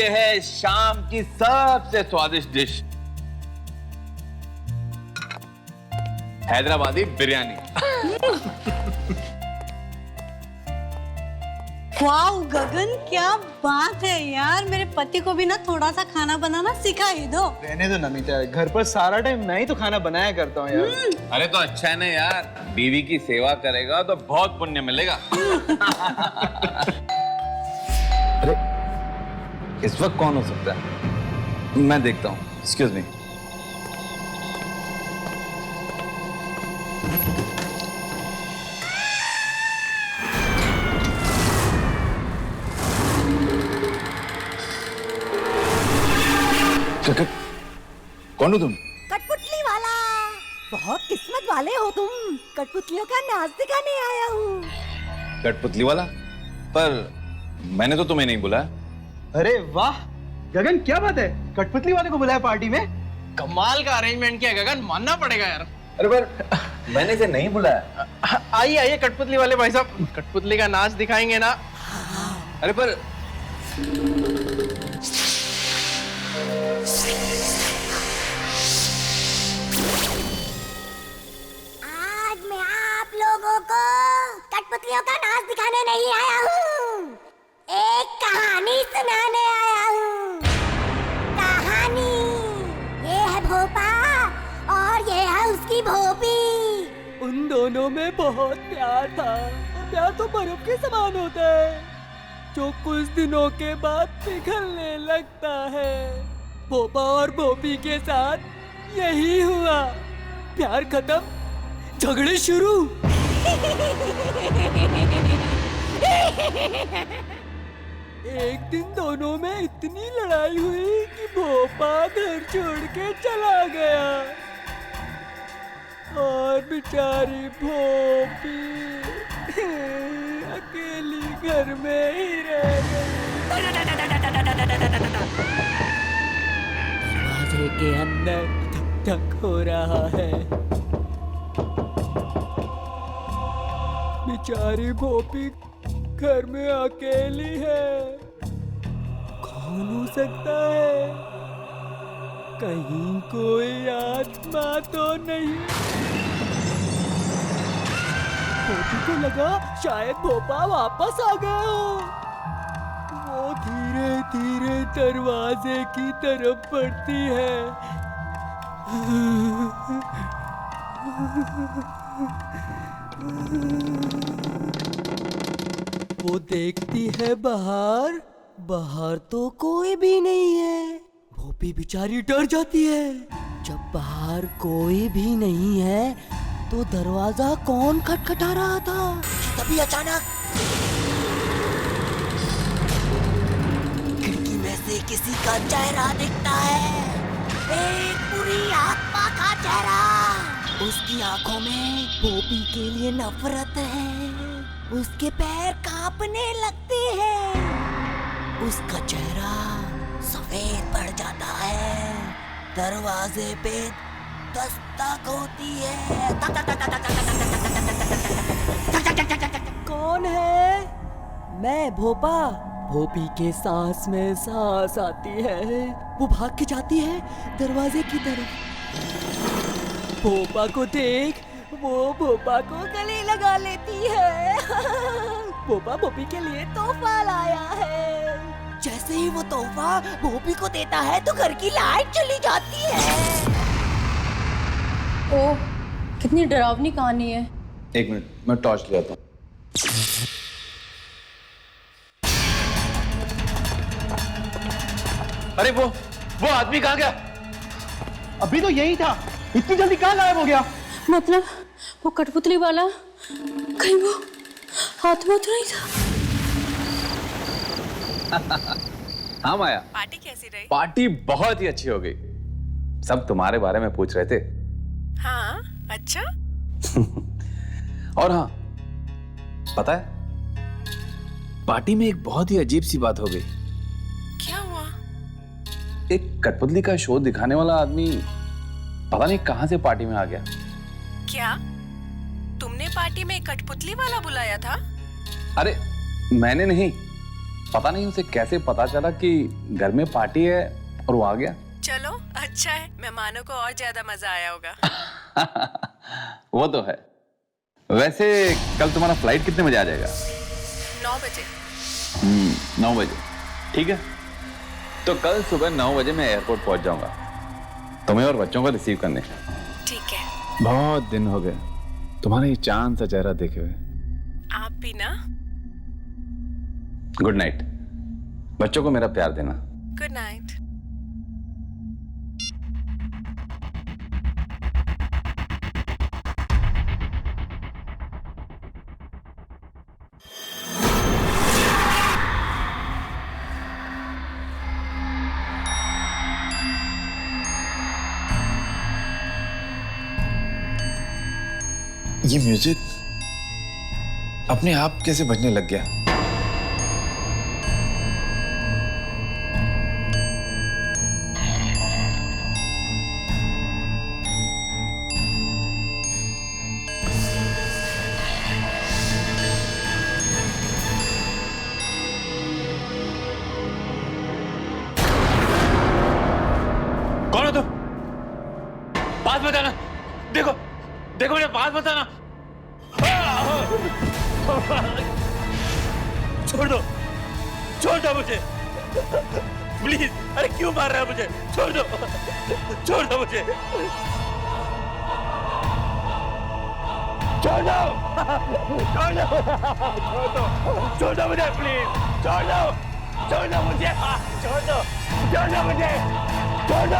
है शाम की सबसे स्वादिष्ट डिश, हैदराबादी बिरयानी। वाह गगन, क्या बात है यार। मेरे पति को भी ना थोड़ा सा खाना बनाना सिखा ही दो। रहने दो नमिता, घर पर सारा टाइम मैं ही तो खाना बनाया करता हूँ यार। अरे तो अच्छा है ना यार, बीवी की सेवा करेगा तो बहुत पुण्य मिलेगा। अरे इस वक्त कौन हो सकता है? मैं देखता हूँ। Excuse me. कौन हो तुम? कठपुतली वाला। बहुत किस्मत वाले हो तुम। कठपुतलियों का नाच दिखाने आया हूँ। कठपुतली वाला? पर मैंने तो तुम्हें नहीं बुलाया। अरे वाह गगन, क्या बात है, कठपुतली वाले को बुलाया पार्टी में? कमाल का अरेंजमेंट किया गगन, मानना पड़ेगा यार। अरे पर मैंने इसे नहीं बुलाया। आइए आइए कठपुतली वाले भाई साहब, कठपुतली का नाच दिखाएंगे ना। अरे पर आज मैं आप लोगों को कठपुतलियों का नाच दिखाने नहीं आया हूँ, एक कहानी सुनाने आया हूँ। कहानी ये है भोपा और ये है उसकी भोपी। उन दोनों में बहुत प्यार था। प्यार तो बर्फ के समान होता है जो कुछ दिनों के बाद पिघलने लगता है। भोपा और भोपी के साथ यही हुआ। प्यार खत्म, झगड़े शुरू। एक दिन दोनों में इतनी लड़ाई हुई कि भोपा घर छोड़ के चला गया और बेचारी भोपी अकेली घर में ही रह गई। दरवाजे के अंदर धक धक हो रहा है। बेचारी भोपी घर में अकेली है। कौन हो सकता है? कहीं कोई आत्मा तो नहीं? भोपी को लगा शायद भोपा वापस आ गया हो। वो धीरे धीरे दरवाजे की तरफ बढ़ती है। वो देखती है बाहर, बाहर तो कोई भी नहीं है। भोपी बेचारी डर जाती है। जब बाहर कोई भी नहीं है तो दरवाजा कौन खटखटा रहा था? तभी अचानक खिड़की में से किसी का चेहरा दिखता है। एक बुरी आत्मा का चेहरा। उसकी आंखों में भोपी के लिए नफरत है। उसके पैर कांपने लगते हैं। उसका चेहरा सफेद पड़ जाता है। दरवाजे पे दस्तक होती है। कौन है? मैं भोपा। भोपी के सांस में सांस आती है। वो भाग के जाती है दरवाजे की तरफ। भोपा को देख वो भोपा को गले लगा लेती है। भोपा भोपी के लिए तोहफा लाया है। जैसे ही वो तोहफा भोपी को देता है तो घर की लाइट चली जाती है। ओह, कितनी डरावनी कहानी है। एक मिनट, मैं टॉर्च ले आता हूँ। अरे वो आदमी कहाँ गया? अभी तो यही था, इतनी जल्दी कहाँ गायब हो गया? मतलब वो कठपुतली वाला कहीं वो आत्मा तो नहीं था? हाँ माया, पार्टी कैसी रही? पार्टी बहुत ही अच्छी हो गई। सब तुम्हारे बारे में पूछ रहे थे। हाँ, अच्छा। और हाँ, पता है पार्टी में एक बहुत ही अजीब सी बात हो गई। क्या हुआ? एक कठपुतली का शो दिखाने वाला आदमी पता नहीं कहां से पार्टी में आ गया। क्या तुमने पार्टी में कठपुतली वाला बुलाया था? अरे मैंने नहीं, पता नहीं उसे कैसे पता चला कि घर में पार्टी है और वो आ गया। चलो अच्छा है, मेहमानों को और ज्यादा मजा आया होगा। वो तो है। वैसे कल तुम्हारा फ्लाइट कितने बजे आ जाएगा? 9 बजे। 9 बजे, ठीक है। तो कल सुबह 9 बजे मैं एयरपोर्ट पहुंच जाऊंगा तुम्हें और बच्चों को रिसीव करने। ठीक है। बहुत दिन हो गए तुम्हारा ये चांद सा चेहरा देखे हुए। आप भी ना। Good night. बच्चों को मेरा प्यार देना। Good night. ये म्यूजिक अपने आप कैसे बजने लग गया? कौन हो तुम? बात बताना। देखो देखो मेरे बात बताना। छोड़ दो मुझे प्लीज। अरे क्यों मार रहा है मुझे? छोड़ दो मुझे। छोड़ दो मुझे प्लीज। छोड़ दो मुझे। प्लीज छोड़ दो।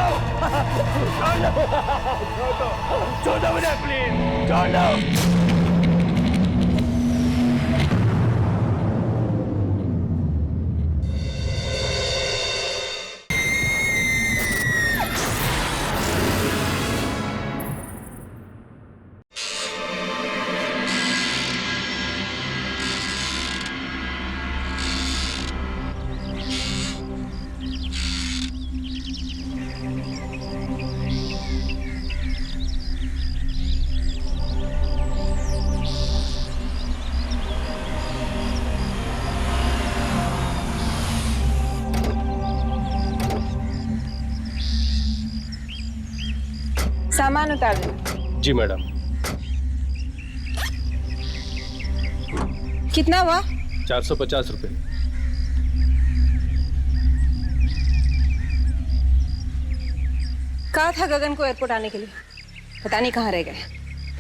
सामान उतार दो। जी मैडम। कितना हुआ? 450 रुपए। कहा था गगन को एयरपोर्ट आने के लिए, पता नहीं कहाँ रह गए।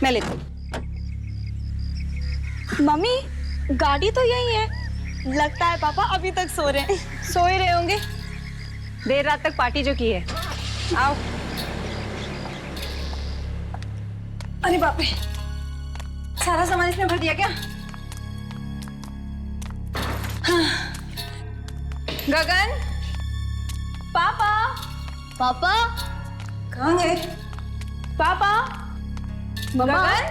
मैं लेती हूँ। मम्मी गाड़ी तो यही है। लगता है पापा अभी तक सो रहे हैं। सो ही रहे होंगे, देर रात तक पार्टी जो की है। आओ। अरे बाप रे, सारा सामान इसमें भर दिया क्या? हाँ। गगन, पापा कहाँ गए? पापा, गगन,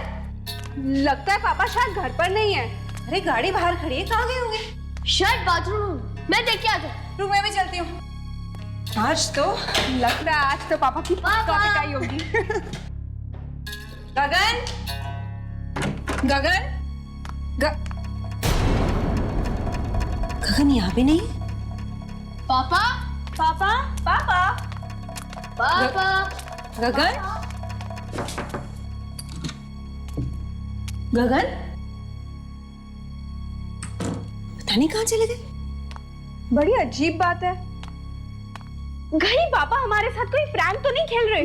लगता है पापा शायद घर पर नहीं है। अरे गाड़ी बाहर खड़ी है, कहाँ गए होंगे? शायद बाथरूम। मैं देख के आ जाऊँ। रूम में भी चलती हूँ। आज तो लगता है आज तो पापा की पक्का पिटाई होगी। गगन, गगन यहाँ भी नहीं। पापा गगन, पता नहीं कहाँ चले गए। बड़ी अजीब बात है। कहीं पापा हमारे साथ कोई प्रैंक तो नहीं खेल रहे?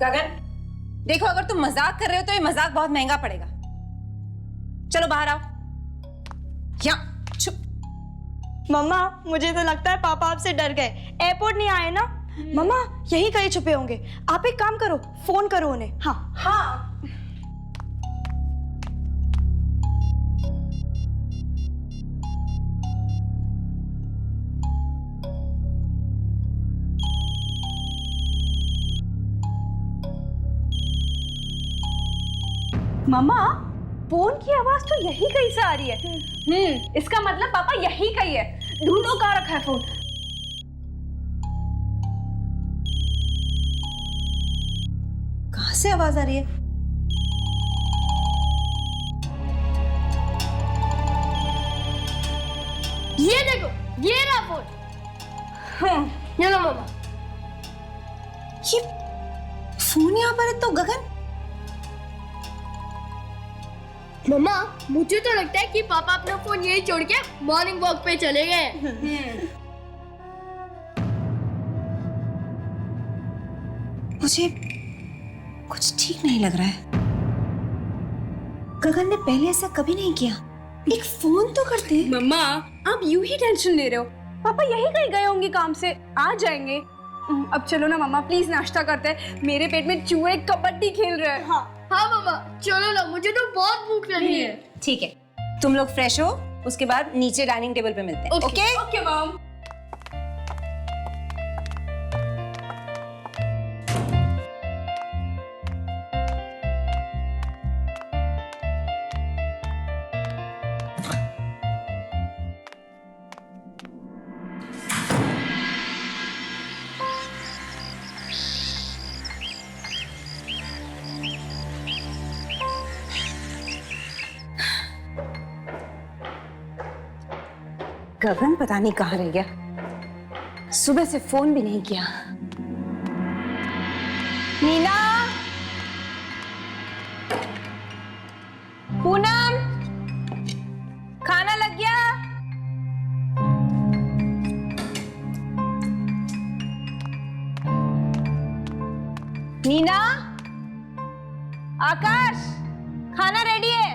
गगन, देखो अगर तुम मजाक कर रहे हो तो ये मजाक बहुत महंगा पड़ेगा। चलो बाहर आओ। यहाँ चुप। मम्मा मुझे तो लगता है पापा आपसे डर गए। एयरपोर्ट नहीं आए ना? मम्मा यही कहीं छुपे होंगे। आप एक काम करो, फोन करो उन्हें। हाँ। मम्मा फोन की आवाज तो यही कहीं से आ रही है। इसका मतलब पापा यही कहीं है। ढूंढो कहाँ रखा है फोन। कहाँ से आवाज आ रही है? ये देखो ये रहा फोन। ये लो मम्मा। ये फोन यहाँ पर है तो गगन। मम्मा मुझे तो लगता है कि पापा अपना फोन यही छोड़ के मॉर्निंग वॉक पे चले गए। मुझे कुछ ठीक नहीं लग रहा है। गगन ने पहले ऐसा कभी नहीं किया। एक फोन तो करते। मम्मा आप यूं ही टेंशन ले रहे हो। पापा यही कहीं गए होंगे काम से, आ जाएंगे। अब चलो ना मम्मा, प्लीज नाश्ता करते हैं। मेरे पेट में चूहे कबड्डी खेल रहे हैं। हाँ मम्मा चलो ना, मुझे तो बहुत भूख लगी है। ठीक है, तुम लोग फ्रेश हो, उसके बाद नीचे डाइनिंग टेबल पे मिलते हैं। Okay okay mom. गगन पता नहीं कहाँ रह गया। सुबह से फोन भी नहीं किया। नीना, पूनम, खाना लग गया? नीना, आकाश, खाना रेडी है?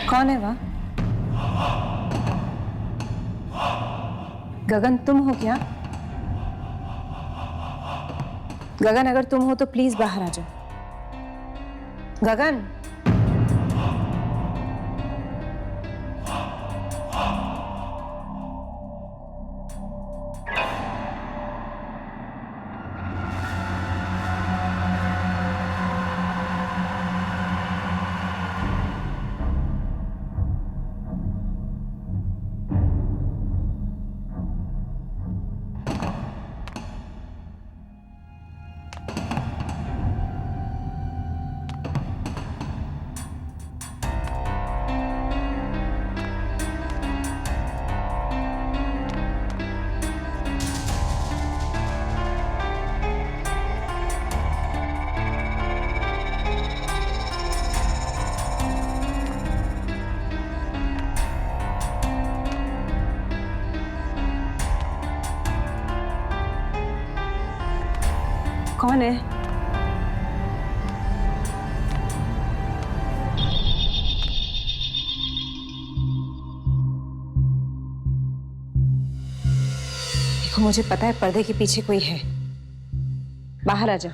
कौन है वह? गगन तुम हो क्या? गगन अगर तुम हो तो प्लीज बाहर आ जाओ। गगन, कौन है? देखो मुझे पता है पर्दे के पीछे कोई है। बाहर आ जाओ।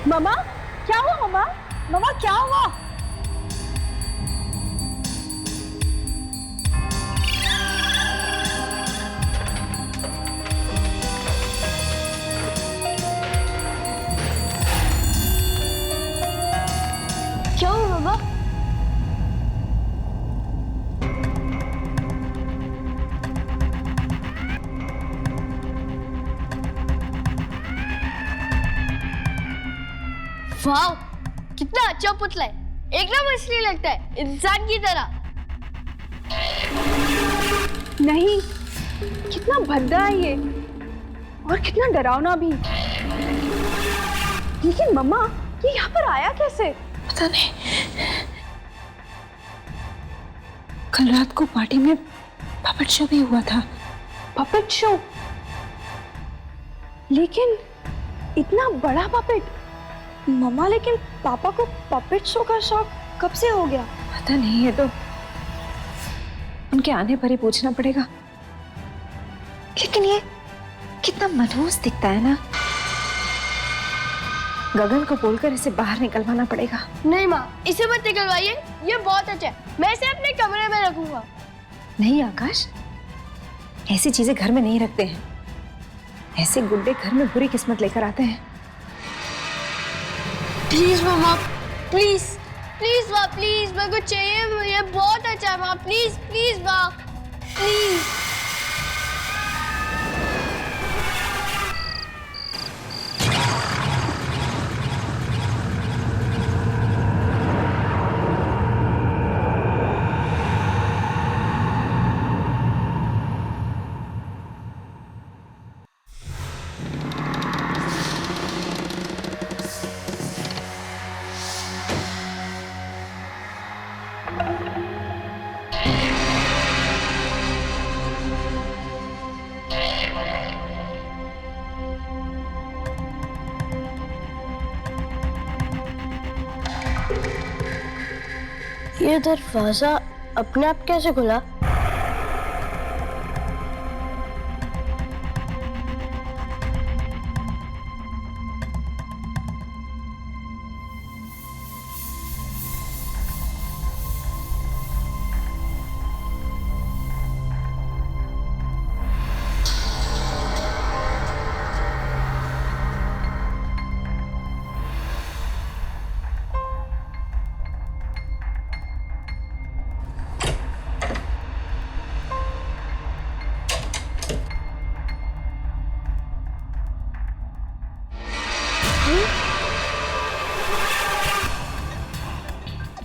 मम्मा, क्या हुआ मम्मा? मम्मा क्या हुआ? क्या हुआ मम्मा? वाह कितना अच्छा पुतला है, एकदम असली लगता है, इंसान की तरह। नहीं, कितना भद्दा है ये और कितना डरावना भी। लेकिन मम्मा ये यहाँ पर आया कैसे? पता नहीं। कल रात को पार्टी में पपेट शो भी हुआ था। Puppet show? लेकिन इतना बड़ा पपेट? मम्मा लेकिन पापा को पपेट शो का शौक कब से हो गया? पता नहीं, है तो उनके आने पर ही पूछना पड़ेगा। लेकिन ये कितना मनहूस दिखता है ना। गगन को बोलकर इसे बाहर निकलवाना पड़ेगा। नहीं माँ, इसे मत निकलवाइए, ये बहुत अच्छा है, मैं इसे अपने कमरे में रखूंगा। नहीं आकाश, ऐसी चीजें घर में नहीं रखते हैं। ऐसे गुड्डे घर में बुरी किस्मत लेकर आते हैं। प्लीज मामा, प्लीज प्लीज माँ, प्लीज मेरे को चाहिए, ये बहुत अच्छा है माँ, प्लीज प्लीज माँ, प्लीज। ये दरवाजा अपने आप कैसे खुला?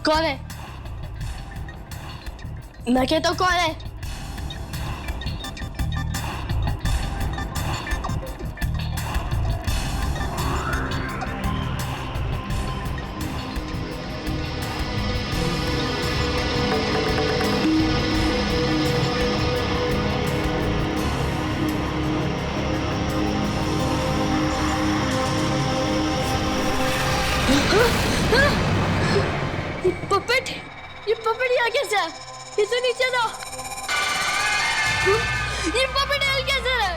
कौन है? मैं कहता हूँ कौन है? ये पपेट यहाँ कैसे है? ये तो नीचे था। ये पपेट यहाँ कैसे है?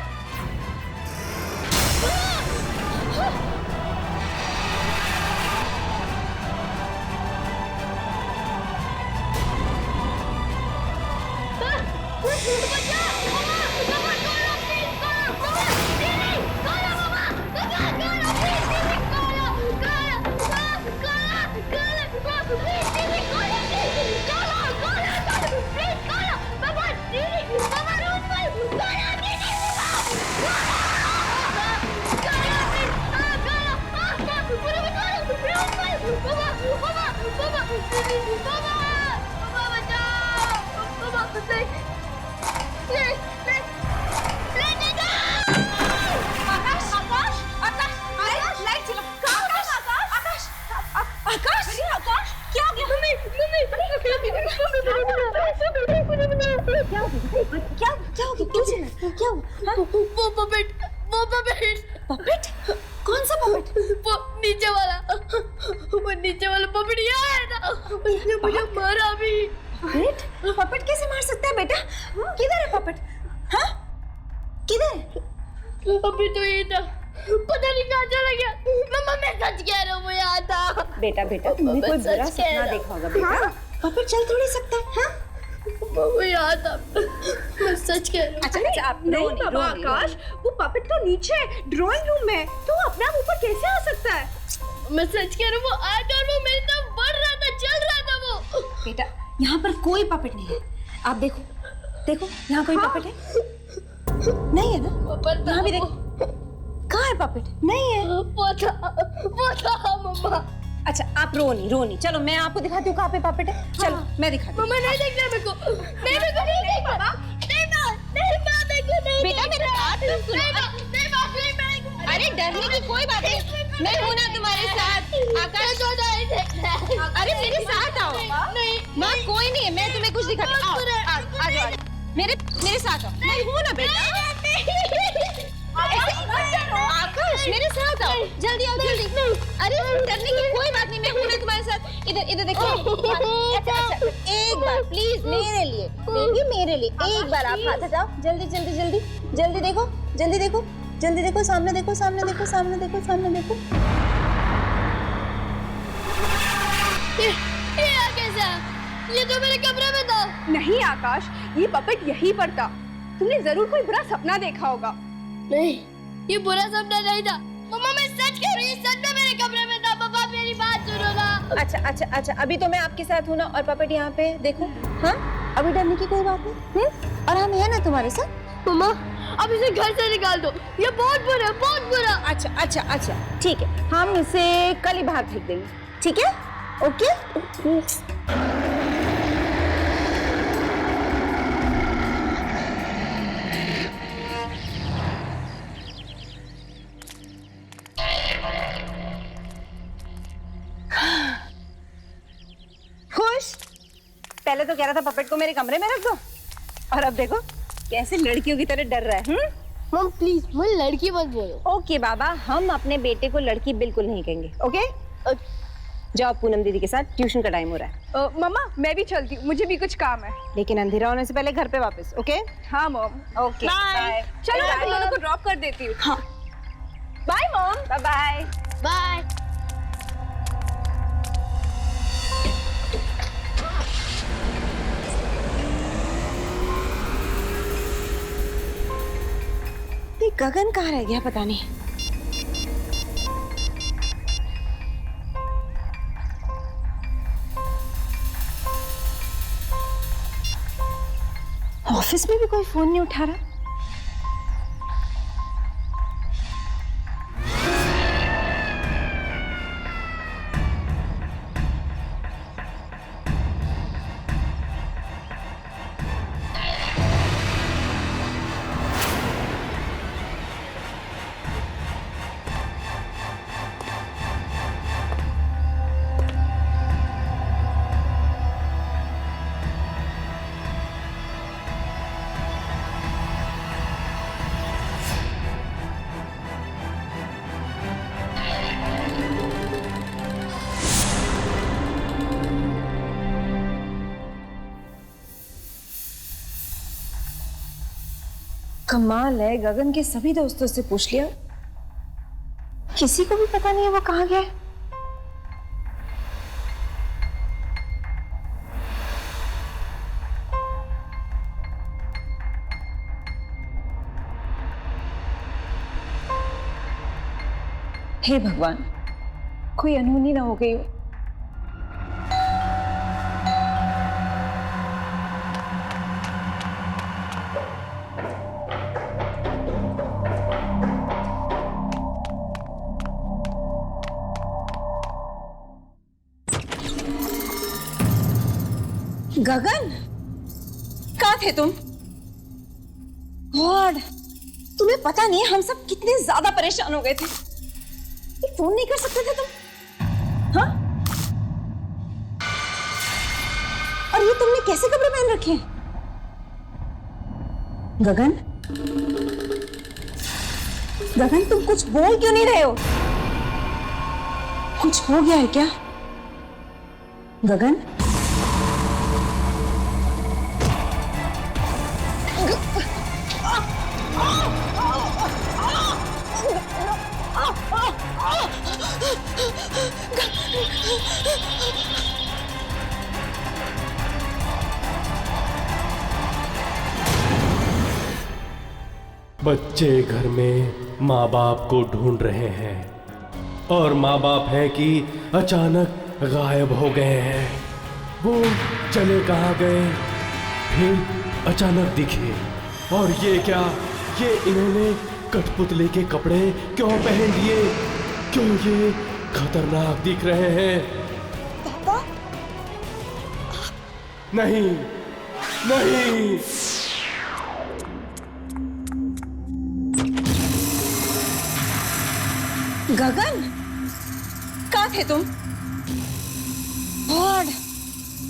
पपेट? कौन सा पपेट? वो नीचे वाला पपेट यहाँ है ना, उसने मुझे मारा भी। पपेट? पपेट कैसे मार सकता है बेटा? किधर है पपेट? हाँ? किधर है? अभी तो ये था, पता नहीं कहाँ चला गया। मम्मा मैं सच कह रहा हूँ, वो यहाँ था। बेटा तुमने कोई बुरा सपना देखा होगा बेटा। पपेट चल थोड़ी सकता है। हाँ? वो यहाँ था, मैं सच कह रहा हूँ। अच्छा आप नहीं बाबा आकाश, वो पपेट तो नीचे है ड्राइंग रूम में, तो अपने आप ऊपर कैसे आ सकता है? मैं सच कह रहा हूँ, वो आया था और वो मेरी तरफ बढ़ रहा था, चल रहा था वो। बेटा यहाँ पर कोई पपेट नहीं है, आप देखो यहाँ कोई पपेट है? नहीं है ना? यहाँ भी देखो, कहाँ है पपेट? नहीं है। वो था मम्मा। अच्छा आप रो नहीं, चलो मैं आपको दिखाती हूँ कहाँ पे पपेट है। चलो मैं दिखाती हूँ। मम्मा नहीं देखना मेरे को, नहीं देखना बेटा मेरे बात तो सुनो। अरे डरने की कोई बात नहीं, मैं हूँ ना तुम्हारे साथ। आकाश अरे मेरे साथ आओ। माँ कोई नहीं है, मैं तुम्हें कुछ दिखाती हूँ। आ जाओ मेरे साथ आओ, मैं हूँ ना बेटा। आकाश मेरे साथ आओ, जल्दी आओ जल्दी। अरे डरने की कोई बात नहीं, मैं हूँ ना तुम्हारे साथ। इधर देखिए। अच्छा एक बार प्लीज मेरे लिए एक बार आप हाथ हटाओ, जल्दी जल्दी देखो, जल्दी देखो, जल्दी देखो, सामने देखो, सामने देखो, सामने देखो, सामने देखो। ये कैसा? ये तो मेरे कमरे में था। नहीं आकाश, ये पपेट यहीं पर था। तुमने जरूर कोई बुरा सपना देखा होगा। नहीं, ये बुरा सपना नहीं था। मम्मा मैं सच कह रही हूँ, सच में मेरे कमरे में था। पापा मेरी बात सुनो ना। अच्छा अच्छा अच्छा, अभी तो मैं आपके साथ हूँ ना, और पपेट यहाँ पे देखो। हाँ, अभी डरने की कोई बात नहीं। और हम है ना तुम्हारे साथ। मम्मा अब इसे घर से निकाल दो, ये बहुत बुरा है, बहुत बुरा। अच्छा अच्छा अच्छा, ठीक है, हम इसे कल ही बाहर फेंक देंगे, ठीक है? ओके। खुश? पहले तो कह रहा था पपेट को मेरे कमरे में रख दो, और अब देखो कैसे लड़कियों की तरह डर रहा है। मम प्लीज मुझे लड़की मत बोलो। ओके बाबा, हम अपने बेटे को लड़की बिल्कुल नहीं कहेंगे। ओके, जाओ पूनम दीदी के साथ, ट्यूशन का टाइम हो रहा है। मम्मा मैं भी चलती हूँ, मुझे भी कुछ काम है। लेकिन अंधेरा होने से पहले घर पे वापस। ओके? हाँ मॉम। Okay, bye. चलो मैं तुम दोनों को ड्रॉप कर देती हूँ। हाँ bye mom. Bye bye. Bye. Gagan कहाँ रह गया पता नहीं। ऑफिस में भी कोई फोन नहीं उठा रहा। कमाल है, गगन के सभी दोस्तों से पूछ लिया, किसी को भी पता नहीं है वो कहाँ गया। हे भगवान, कोई अनहोनी ना हो गई हो। गगन, कहाँ थे तुम? गॉड, तुम्हें पता नहीं हम सब कितने ज्यादा परेशान हो गए थे। ये फोन नहीं कर सकते थे तुम? हाँ? और ये तुमने कैसे कपड़े पहन रखे हैं? गगन, गगन तुम कुछ बोल क्यों नहीं रहे हो? कुछ हो गया है क्या? गगन, बच्चे घर में माँ बाप को ढूंढ रहे हैं, और माँ बाप है कि अचानक गायब हो गए हैं। वो चले कहाँ गए, फिर अचानक दिखे। और ये क्या, ये इन्होंने कठपुतली के कपड़े क्यों पहन लिए? क्यों ये खतरनाक दिख रहे हैं? पापा? नहीं नहीं, गगन, कहाँ थे तुम? गॉड,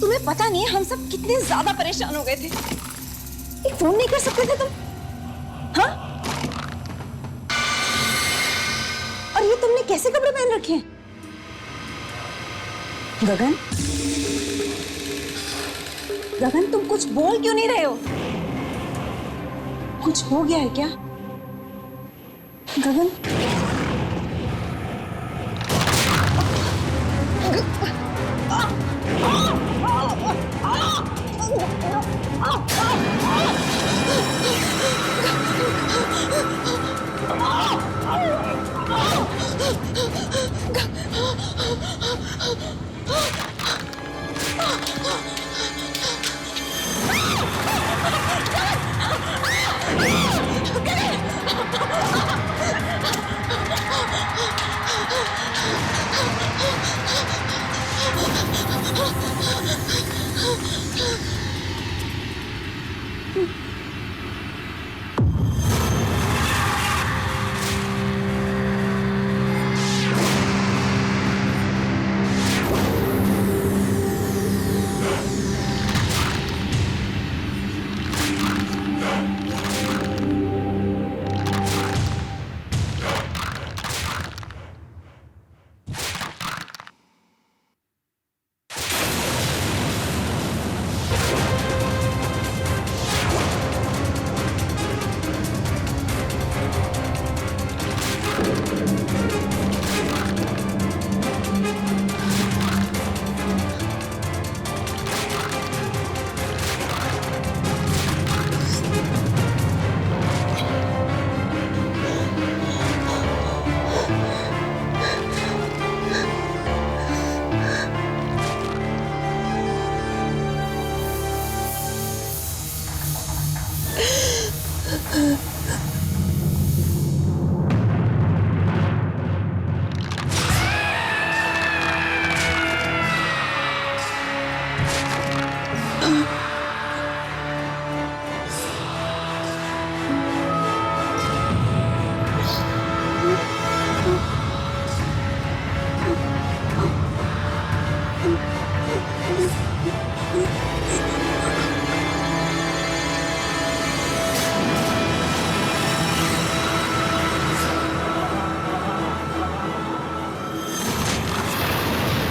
तुम्हें पता नहीं हम सब कितने ज्यादा परेशान हो गए थे। एक फोन नहीं कर सकते थे तुम? हाँ? और ये तुमने कैसे कपड़े पहन रखे हैं? गगन, गगन तुम कुछ बोल क्यों नहीं रहे हो? कुछ हो गया है क्या गगन?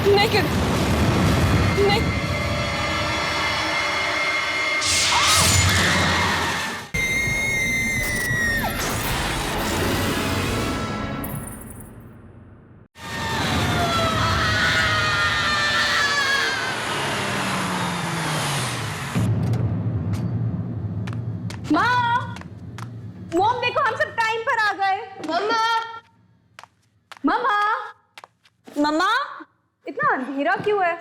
Naked. मॉम देखो हम सब टाइम पर आ गए। मम्मा मम्मा मम्मा इतना अंधेरा क्यों है?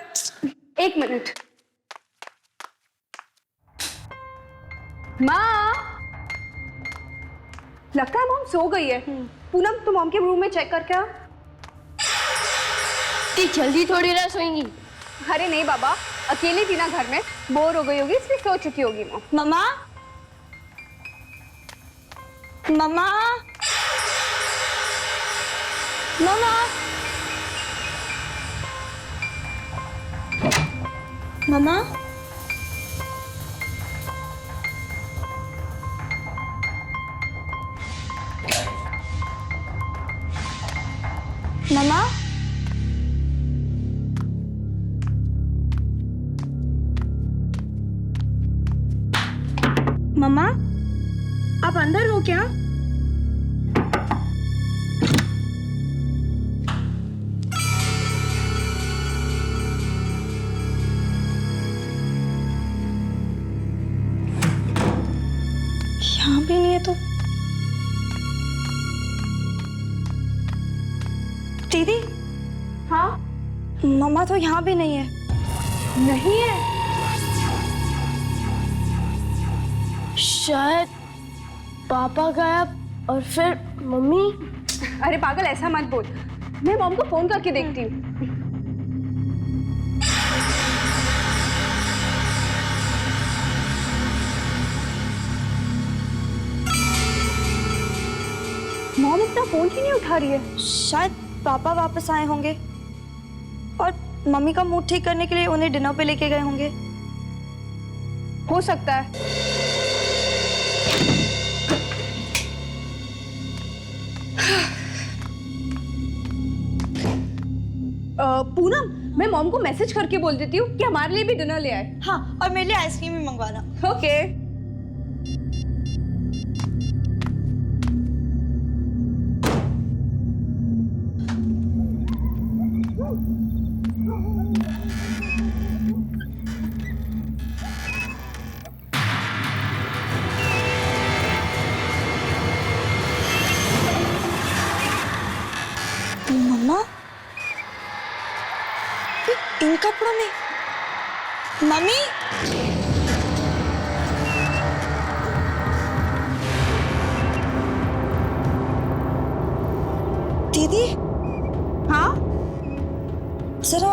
एक मिनट। माँ लगता है मॉम सो गई है। पूनम तुम मॉम के रूम में चेक करके आओ। ती जल्दी थोड़ी ना सोएंगी। अरे नहीं बाबा, अकेली थी ना घर में, बोर हो गई होगी इसलिए सो चुकी होगी मॉम। मम्मा मम्मा मम्मा मम्मा मम्मा मम्मा आप अंदर हो क्या? यहाँ भी नहीं है तो दीदी। हाँ मम्मा तो यहाँ भी नहीं है। नहीं है। शायद पापा गायब और फिर मम्मी। अरे पागल ऐसा मत बोल, मैं मॉम को फोन करके देखती हूँ। मॉम इतना फोन क्यों नहीं उठा रही है? शायद पापा वापस आए होंगे और मम्मी का मूड ठीक करने के लिए उन्हें डिनर पे लेके गए होंगे। हो सकता है। पूनम मैं मॉम को मैसेज करके बोल देती हूँ कि हमारे लिए भी डिनर ले आए। हाँ और मेरे लिए आइसक्रीम भी मंगवाना। ओके। कपड़ों में? मम्मी, दीदी, हाँ, जरा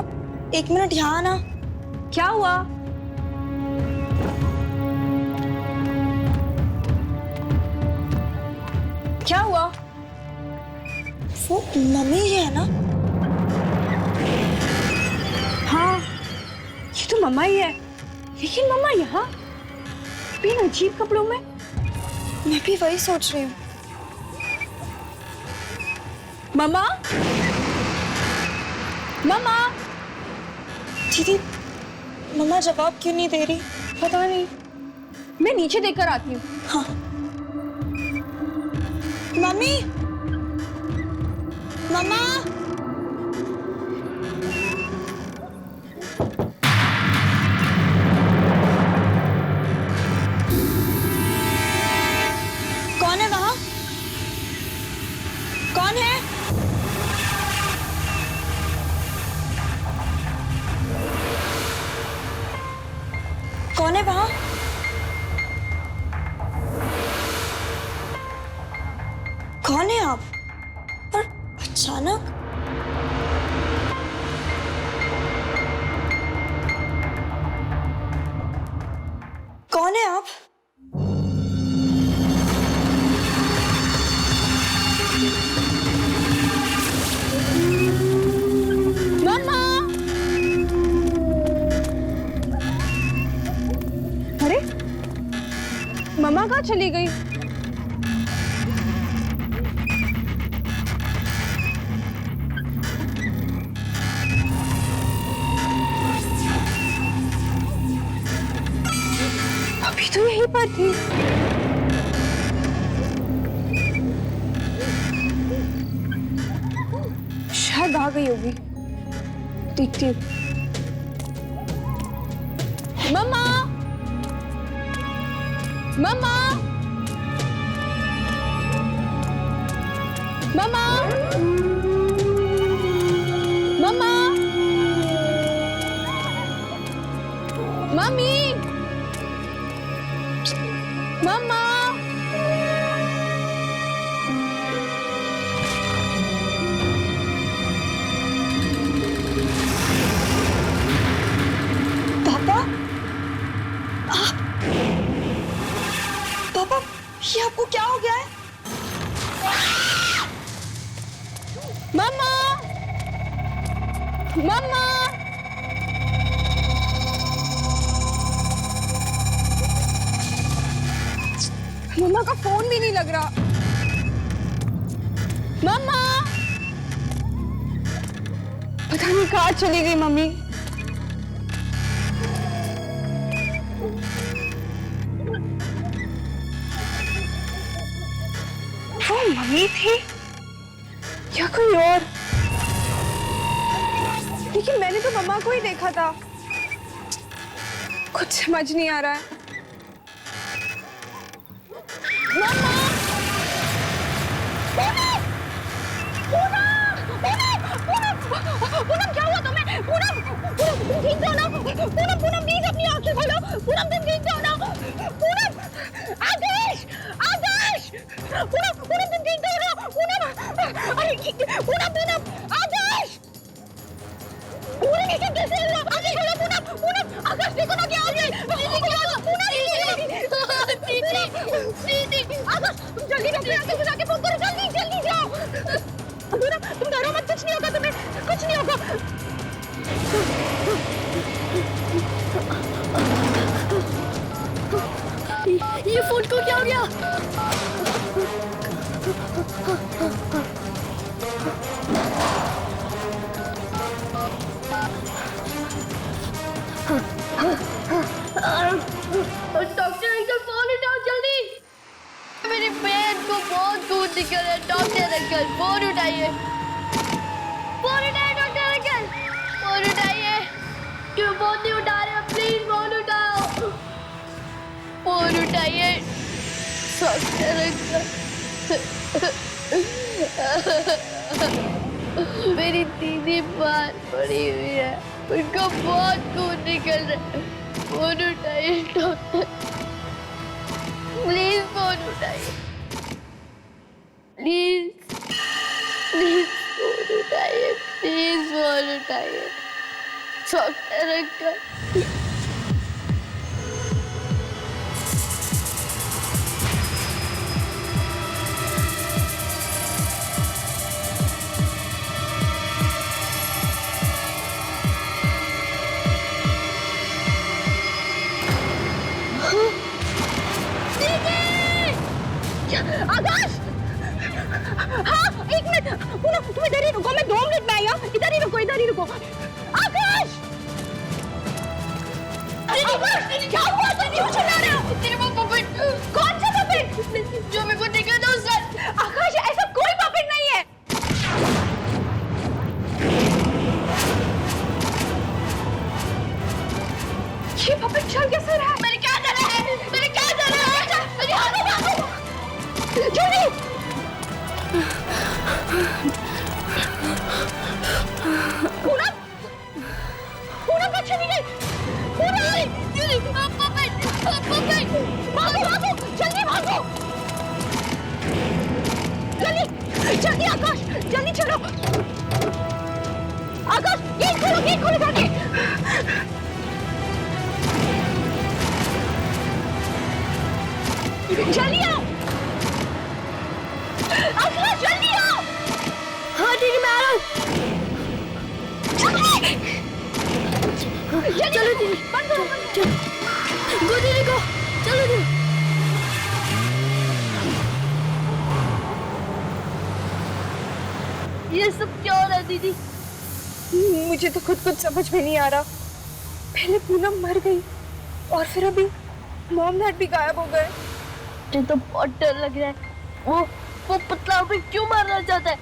1 मिनट यहाँ आना। क्या हुआ? क्या हुआ? वो मम्मी ही है ना? हाँ, ये तो मम्मा ही है। लेकिन मम्मा यहाँ इन अजीब कपड़ों में? मैं भी वही सोच रही हूँ। मम्मा, मम्मा, दीदी, मम्मा जवाब क्यों नहीं दे रही? पता नहीं, मैं नीचे देखकर आती हूँ। हाँ। मम्मी, मम्मा, कौन है वहां? कौन है? कौन है वहां? कौन है आप? और अचानक कौन है आप? मम्मा! अरे, मम्मा कहाँ चली गई? अभी तो यहीं पर थी। शायद आ गई होगी। देखती हूँ। मम्मा! मम्मा! मम्मा! मम्मा! मम्मी! मम्मा! पापा? पापा, ये आपको क्या हो गया है? मम्मा! मम्मा! मम्मा का फोन भी नहीं लग रहा। मम्मा! पता नहीं कहाँ चली गई मम्मी। वो मम्मी थी या कोई और? लेकिन मैंने तो मम्मा को ही देखा था। कुछ समझ नहीं आ रहा है। मम्मा! पूनम, क्या हुआ तुम्हें? पूनम, तुम ठीक हो ना? पूनम, प्लीज अपनी आंखें खोलो। पूनम, तुम ठीक हो ना? पूनम, आकाश, आकाश, पूनम, तुम ठीक हो ना? पूनम, अरे पूनम, आकाश, पूनम, ये सब कैसे हुआ? आंखें खोलो पूनम, आकाश देखो ना क्या हो गया? आकाश, तुम जल्दी डॉक्टर आके फोन करो, जल्दी जाओ। पूनम, तुम डरो मत, कुछ नहीं होगा तुम्हें, कुछ नहीं होगा। ये फोन को क्या हो गया? डॉक्टर अंकल, फोन उठाओ जल्दी। मेरी पेट को बहुत खून निकल रहा है। डॉक्टर अंकल, फोन उठाइए। फोन उठाइए डॉक्टर अंकल, फोन उठाइए। क्यों फोन नहीं उठा रहे? प्लीज फोन उठाओ, फोन उठाइए डॉक्टर अंकल। मेरी दीदी बाहर पड़ी हुई है। उनका बहुत खून निकल रहा है। फोन उठाइए डॉक्टर, प्लीज फोन उठाइए, प्लीज प्लीज फोन उठाइए, प्लीज फोन उठाइए डॉक्टर अंकल। आकाश! हाँ, 1 मिनट। पूनम, तुम इधर ही रुको, मैं 2 मिनट में आई हूँ। इधर ही रुको, इधर ही रुको। आकाश! आकाश, क्या हुआ? तुम क्यों चिल्ला रहे हो? तेरे वो पपेट। कौन सा पपेट? जो मेरे को दिखा था उस रात। आकाश, ऐसा कोई पपेट नहीं है। ये पपेट चल कैसे रहा है? मेरे क्या जाना है? मेरे क्या जाना है? मेरे हाथों में जूली! पूनम! पूनम कहाँ चली गई? पूनम! Julie, puppet, puppet. भागो, भागो! जल्दी भागो! जल्दी! जल्दी आकाश! जल्दी चलो! आकाश, गेट खोलो जाके! जल्दी आओ! आकाश, जल्दी आओ! हाँ ठीक है, मैं आ रहा हूँ। चलो दीदी, बंद करो, गो दीदी को, चलो दीदी। ये सब क्या हो रहा है दीदी? मुझे तो खुद कुछ समझ में नहीं आ रहा। पहले पूनम मर गई और फिर अभी मॉम डैड भी गायब हो गए। मुझे तो बहुत डर लग रहा है। वो पतला अभी क्यों मारना चाहता है?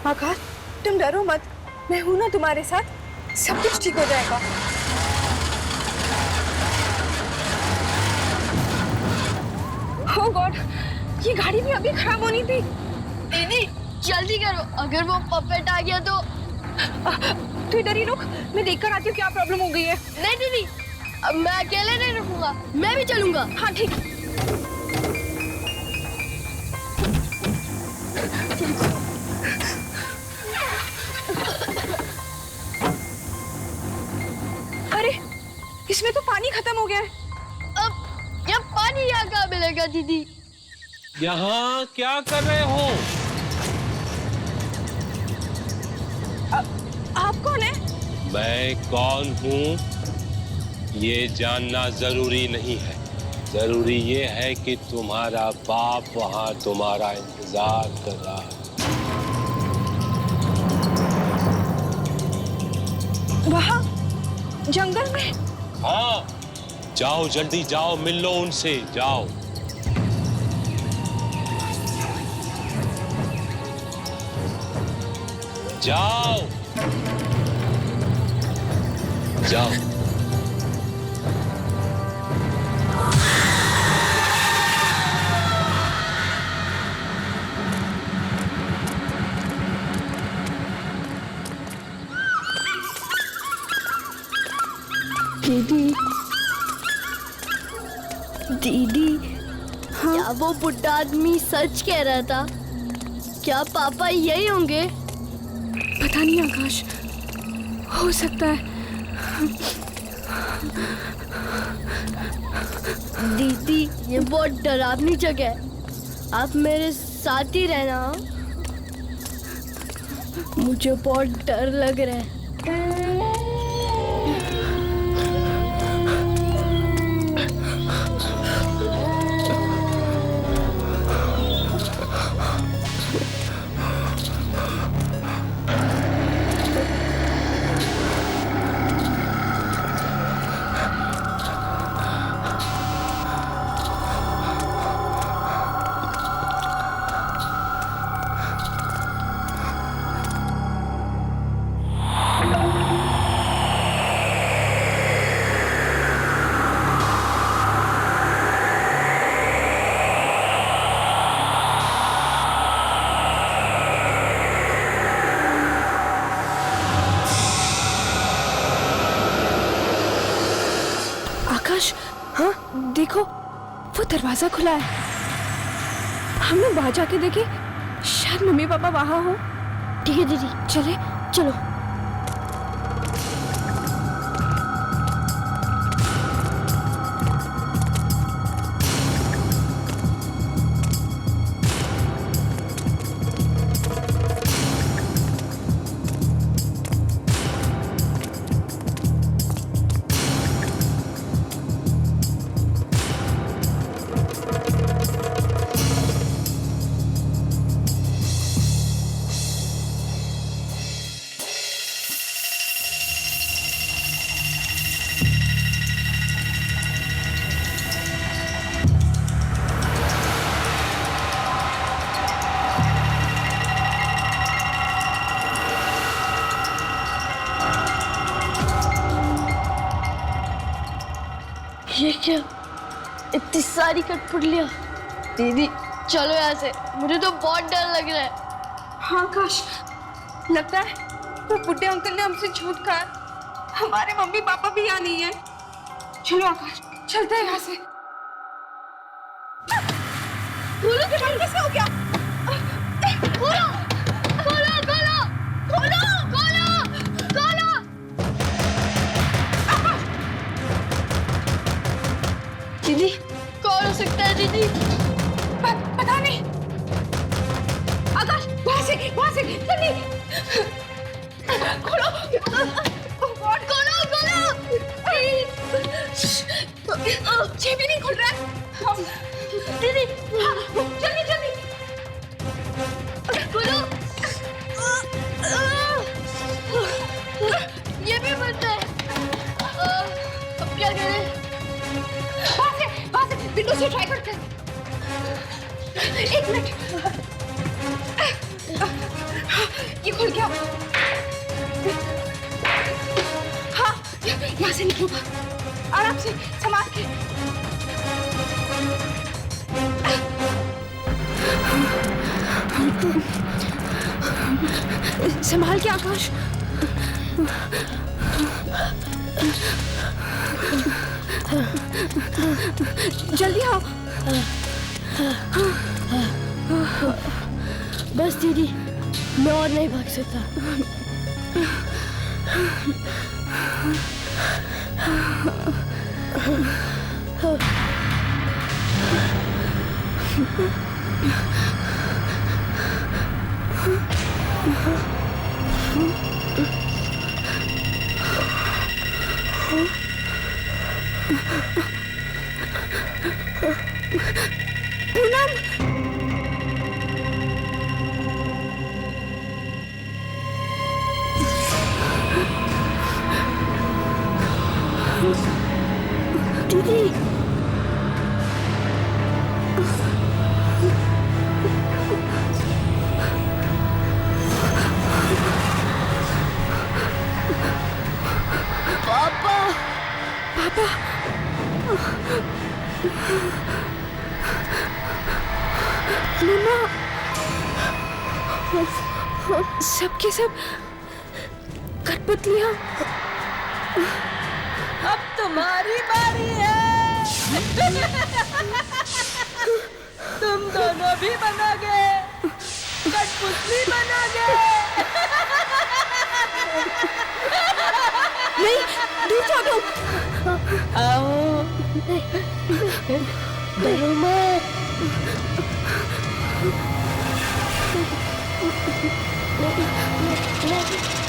आकाश, तुम डरो मत, मैं हूं ना तुम्हारे साथ, सब कुछ ठीक हो जाएगा। ओह गॉड, ये गाड़ी भी अभी खराब होनी थी। दीदी जल्दी करो, अगर वो पपेट आ गया तो। तू इधर ही रुक, मैं देखकर आती हूँ क्या प्रॉब्लम हो गई है। नहीं दीदी, अब मैं अकेले नहीं रुकूंगा, मैं भी चलूंगा। हाँ ठीक। अरे, इसमें तो पानी खत्म हो गया है। अब ये पानी यहाँ कहाँ मिलेगा दीदी? यहाँ क्या कर रहे हो? आप कौन है? मैं कौन हूँ ये जानना जरूरी नहीं है। जरूरी ये है कि तुम्हारा बाप वहाँ तुम्हारा इंतजार कर रहा है। वहाँ जंगल में? हाँ, जाओ जल्दी जाओ, मिल लो उनसे, जाओ। जाओ जाओ। दीदी, दीदी, हाँ? क्या वो बुढ़ा आदमी सच कह रहा था? क्या पापा यही होंगे? पता नहीं आकाश, हो सकता है। दीदी, ये बहुत डरावनी जगह है, आप मेरे साथ ही रहना। मुझे बहुत डर लग रहा है। हाँ देखो, वो दरवाजा खुला है। हम लोग बाहर जाके देखें, शायद मम्मी पापा वहां हो। ठीक है दीदी, चले चलो। ये क्या, इतनी सारी कठपुतलियां। दीदी चलो यहाँ से, मुझे तो बहुत डर लग रहा है। हाँ आकाश, लगता है वो बुड्ढे अंकल ने हमसे झूठ कहा। हमारे मम्मी पापा भी यहाँ नहीं है। चलो आकाश, चलते हैं यहाँ से। बोलो कि बंद कैसे हो गया? खोलो खोलो खोलो खोलो खोलो खोलो। दीदी कौन हो सकता है दीदी? पता नहीं। आकाश वहां से जल्दी खोलो खोलो खोलो। ये भी नहीं खुल रहा है। दीदी जल्दी जल्दी खोलो। ये भी बंद है। अब क्या करें? वहां से विंडो से ट्राई करते हैं। एक मिनट, ये खुल गया। हाँ, यहाँ से निकलो, आराम से संभाल के। संभाल के आकाश। जल्दी आओ। बस दीदी, मैं और नहीं भाग सकता। पूनम, दीदी पापा मम्मा, सबके सब कठपुतलियां। अब तुम्हारी बारी है। तुम दोनों भी बनोगे, कठपुतली बनोगे। नहीं, दूर जाओ। आओ, डरो मत। नहीं